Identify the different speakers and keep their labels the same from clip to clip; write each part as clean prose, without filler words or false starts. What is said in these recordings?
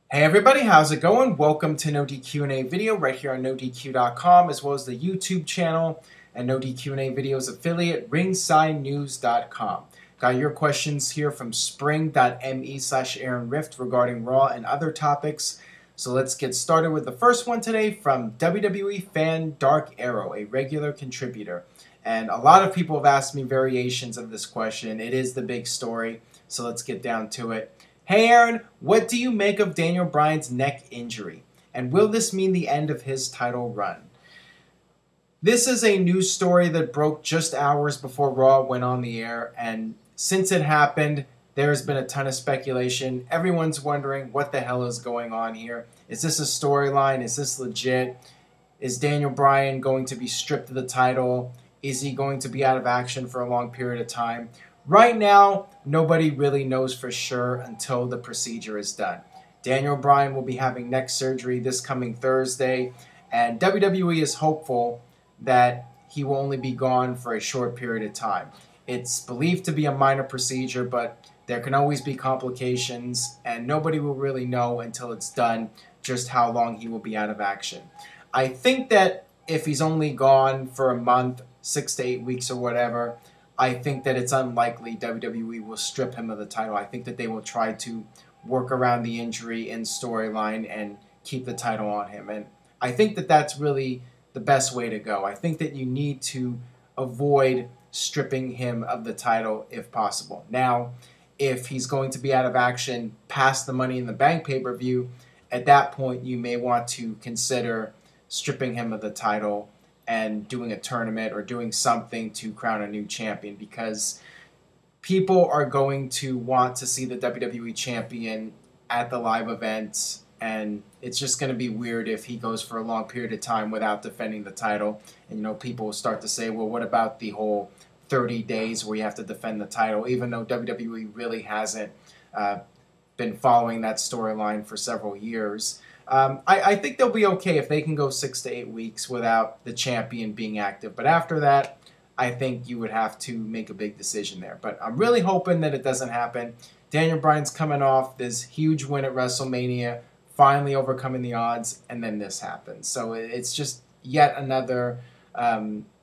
Speaker 1: Hey everybody, how's it going? Welcome to NoDQ&A video right here on NoDQ.com, as well as the YouTube channel and NoDQ&A videos affiliate ringsidenews.com. Got your questions here from spring.me/Aaron Rift regarding Raw and other topics. So let's get started with the first one today from WWE fan Dark Arrow, a regular contributor. And a lot of people have asked me variations of this question. It is the big story, so let's get down to it. Hey Aaron, what do you make of Daniel Bryan's neck injury? And will this mean the end of his title run? This is a news story that broke just hours before Raw went on the air, and since it happened, there has been a ton of speculation. Everyone's wondering what the hell is going on here. Is this a storyline? Is this legit? Is Daniel Bryan going to be stripped of the title? Is he going to be out of action for a long period of time? Right now, nobody really knows for sure until the procedure is done. Daniel Bryan will be having neck surgery this coming Thursday, and WWE is hopeful that he will only be gone for a short period of time. It's believed to be a minor procedure, but there can always be complications, and nobody will really know until it's done just how long he will be out of action. I think that if he's only gone for a month, 6 to 8 weeks or whatever, I think that it's unlikely WWE will strip him of the title. I think that they will try to work around the injury in storyline and keep the title on him. And I think that that's really the best way to go. I think that you need to avoid stripping him of the title if possible. Now, if he's going to be out of action past the Money in the Bank pay-per-view, at that point you may want to consider stripping him of the title and doing a tournament or doing something to crown a new champion, because people are going to want to see the WWE champion at the live event, and it's just going to be weird if he goes for a long period of time without defending the title. And people will start to say, well, what about the whole 30 days where you have to defend the title, even though WWE really hasn't been following that storyline for several years. I think they'll be okay if they can go 6 to 8 weeks without the champion being active. But after that, I think you would have to make a big decision there. But I'm really hoping that it doesn't happen. Daniel Bryan's coming off this huge win at WrestleMania, finally overcoming the odds, and then this happens. So it's just yet another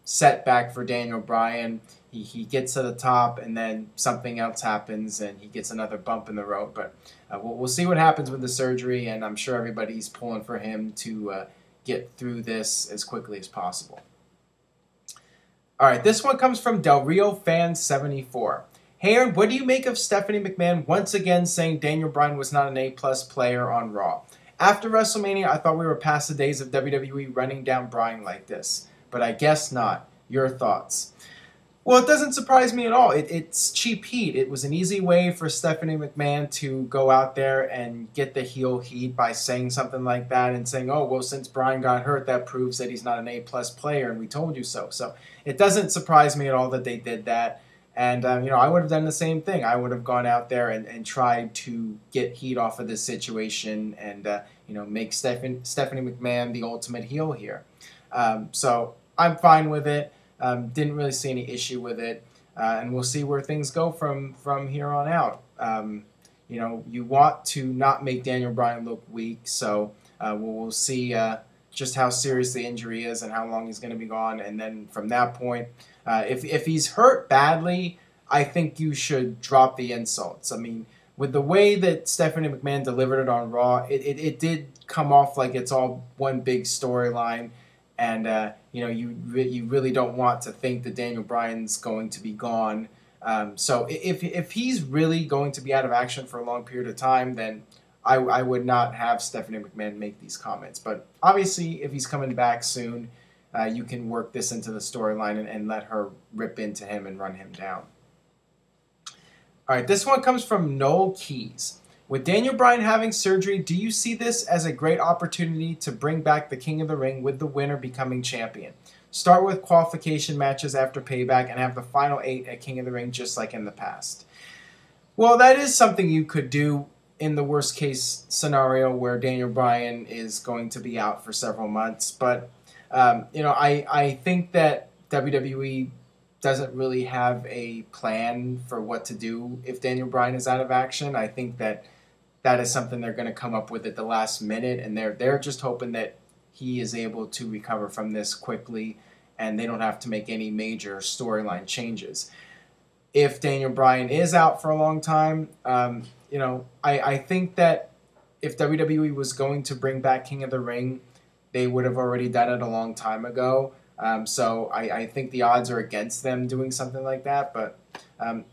Speaker 1: setback for Daniel Bryan. He gets to the top, and then something else happens, and he gets another bump in the road. But we'll see what happens with the surgery, and I'm sure everybody's pulling for him to get through this as quickly as possible. All right, this one comes from Del Rio Fan 74. Hey Aaron, what do you make of Stephanie McMahon once again saying Daniel Bryan was not an A-plus player on Raw? After WrestleMania, I thought we were past the days of WWE running down Bryan like this, but I guess not. Your thoughts? Well, it doesn't surprise me at all. It's cheap heat. It was an easy way for Stephanie McMahon to go out there and get the heel heat by saying something like that and saying, oh, well, since Bryan got hurt, that proves that he's not an A-plus player, and we told you so. So it doesn't surprise me at all that they did that. And, I would have done the same thing. I would have gone out there and tried to get heat off of this situation and, make Stephanie McMahon the ultimate heel here. So I'm fine with it. Didn't really see any issue with it, and we'll see where things go from here on out. You want to not make Daniel Bryan look weak, so we'll see just how serious the injury is and how long he's going to be gone, and then from that point, if he's hurt badly, I think you should drop the insults. I mean, with the way that Stephanie McMahon delivered it on Raw, it did come off like it's all one big storyline. And, you really don't want to think that Daniel Bryan's going to be gone. So if he's really going to be out of action for a long period of time, then I would not have Stephanie McMahon make these comments. But obviously, if he's coming back soon, you can work this into the storyline and let her rip into him and run him down. All right, this one comes from Noel Keys. With Daniel Bryan having surgery, do you see this as a great opportunity to bring back the King of the Ring with the winner becoming champion? Start with qualification matches after Payback and have the final 8 at King of the Ring just like in the past. Well, that is something you could do in the worst case scenario where Daniel Bryan is going to be out for several months. But, I think that WWE doesn't really have a plan for what to do if Daniel Bryan is out of action. I think that that is something they're going to come up with at the last minute, and they're just hoping that he is able to recover from this quickly, and they don't have to make any major storyline changes. If Daniel Bryan is out for a long time, I think that if WWE was going to bring back King of the Ring, they would have already done it a long time ago. So I think the odds are against them doing something like that, but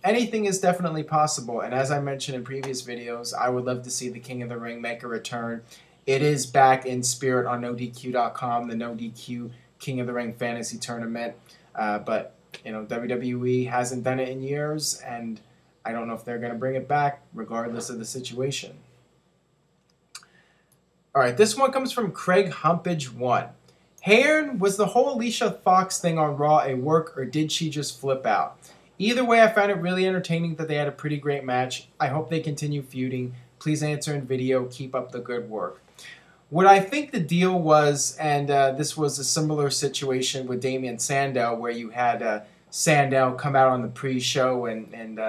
Speaker 1: anything is definitely possible. And as I mentioned in previous videos, I would love to see the King of the Ring make a return. It is back in spirit on NoDQ.com, the NoDQ King of the Ring Fantasy Tournament. But WWE hasn't done it in years, and I don't know if they're going to bring it back regardless of the situation. All right, this one comes from Craig Humpage 1. Hey Aaron, was the whole Alicia Fox thing on Raw a work, or did she just flip out? Either way, I found it really entertaining that they had a pretty great match. I hope they continue feuding. Please answer in video. Keep up the good work. What I think the deal was, and this was a similar situation with Damien Sandow, where you had Sandow come out on the pre-show and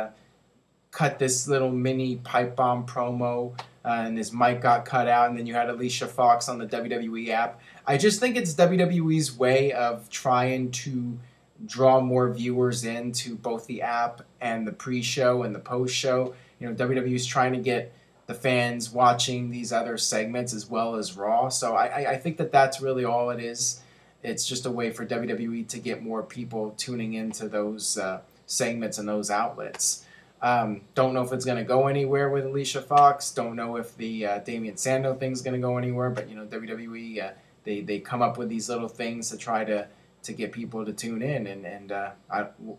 Speaker 1: cut this little mini pipe bomb promo, and his mic got cut out, and then you had Alicia Fox on the WWE app. I just think it's WWE's way of trying to draw more viewers into both the app and the pre-show and the post-show. WWE's trying to get the fans watching these other segments as well as Raw. So I think that that's really all it is. It's just a way for WWE to get more people tuning into those segments and those outlets. Don't know if it's going to go anywhere with Alicia Fox. Don't know if the Damien Sandow thing is going to go anywhere. But WWE they come up with these little things to try to get people to tune in, and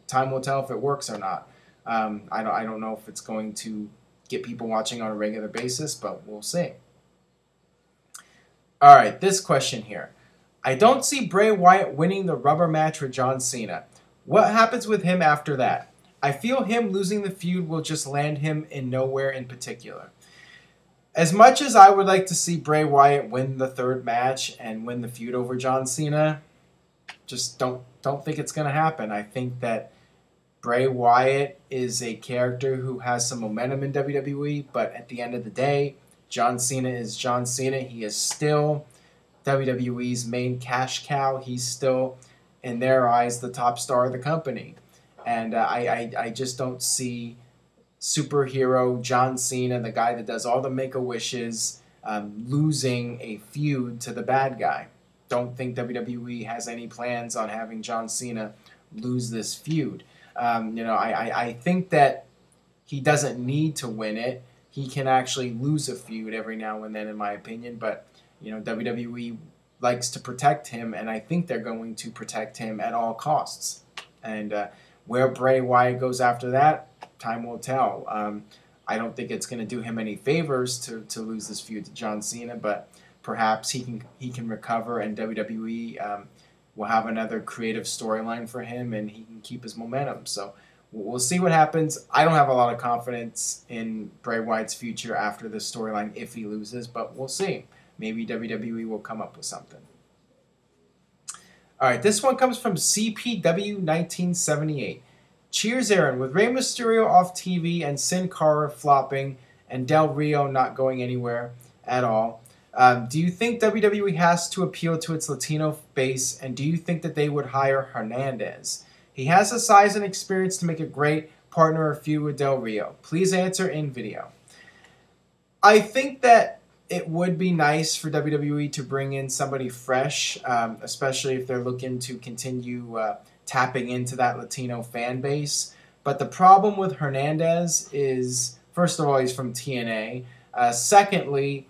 Speaker 1: time will tell if it works or not. I don't know if it's going to get people watching on a regular basis, but we'll see. All right, this question here. I don't see Bray Wyatt winning the rubber match with John Cena. What happens with him after that? I feel him losing the feud will just land him in nowhere in particular. As much as I would like to see Bray Wyatt win the third match and win the feud over John Cena, just don't think it's going to happen. I think that Bray Wyatt is a character who has some momentum in WWE, but at the end of the day, John Cena is John Cena. He is still WWE's main cash cow. He's still, in their eyes, the top star of the company. And I just don't see superhero John Cena, the guy that does all the Make-A-Wishes, losing a feud to the bad guy. Don't think WWE has any plans on having John Cena lose this feud. I think that he doesn't need to win it. He can actually lose a feud every now and then, in my opinion. But, WWE likes to protect him, and I think they're going to protect him at all costs. And where Bray Wyatt goes after that, time will tell. I don't think it's going to do him any favors to lose this feud to John Cena, but perhaps he can recover, and WWE will have another creative storyline for him, and he can keep his momentum. So we'll see what happens. I don't have a lot of confidence in Bray Wyatt's future after this storyline if he loses, but we'll see. Maybe WWE will come up with something. All right, this one comes from CPW1978. Cheers, Aaron. With Rey Mysterio off TV and Sin Cara flopping and Del Rio not going anywhere at all, do you think WWE has to appeal to its Latino base, and do you think that they would hire Hernandez? He has the size and experience to make a great partner or feud with Del Rio. Please answer in video. I think that it would be nice for WWE to bring in somebody fresh, especially if they're looking to continue tapping into that Latino fan base. But the problem with Hernandez is, first of all, he's from TNA. Secondly,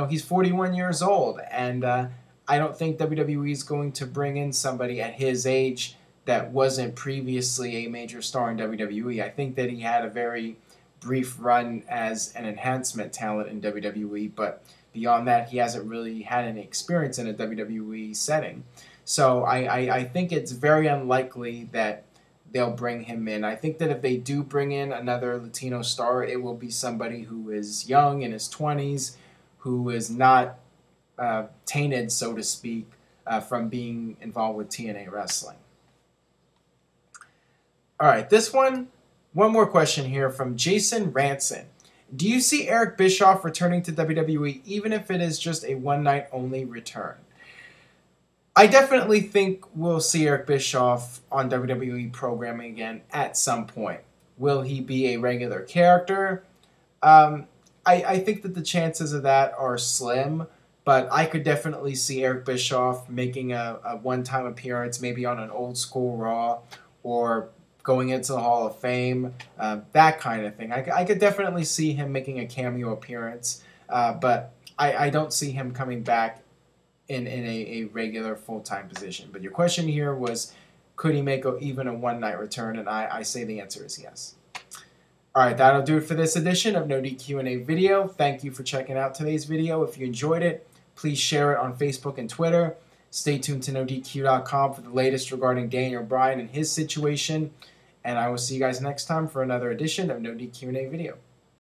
Speaker 1: he's 41 years old, and I don't think WWE is going to bring in somebody at his age that wasn't previously a major star in WWE. I think that he had a very brief run as an enhancement talent in WWE, but beyond that, he hasn't really had any experience in a WWE setting. So I think it's very unlikely that they'll bring him in. I think that if they do bring in another Latino star, it will be somebody who is young, in his 20s, who is not tainted, so to speak, from being involved with TNA wrestling. All right, one more question here from Jason Ranson. Do you see Eric Bischoff returning to WWE, even if it is just a one-night only return? I definitely think we'll see Eric Bischoff on WWE programming again at some point. Will he be a regular character? I think that the chances of that are slim, but I could definitely see Eric Bischoff making a one-time appearance, maybe on an old school Raw, or going into the Hall of Fame, that kind of thing. I could definitely see him making a cameo appearance, but I don't see him coming back in a regular full-time position. But your question here was, could he make even a one-night return? And I say the answer is yes. All right, that'll do it for this edition of No DQ&A video. Thank you for checking out today's video. If you enjoyed it, please share it on Facebook and Twitter. Stay tuned to NoDQ.com for the latest regarding Daniel Bryan and his situation. And I will see you guys next time for another edition of No DQ&A video.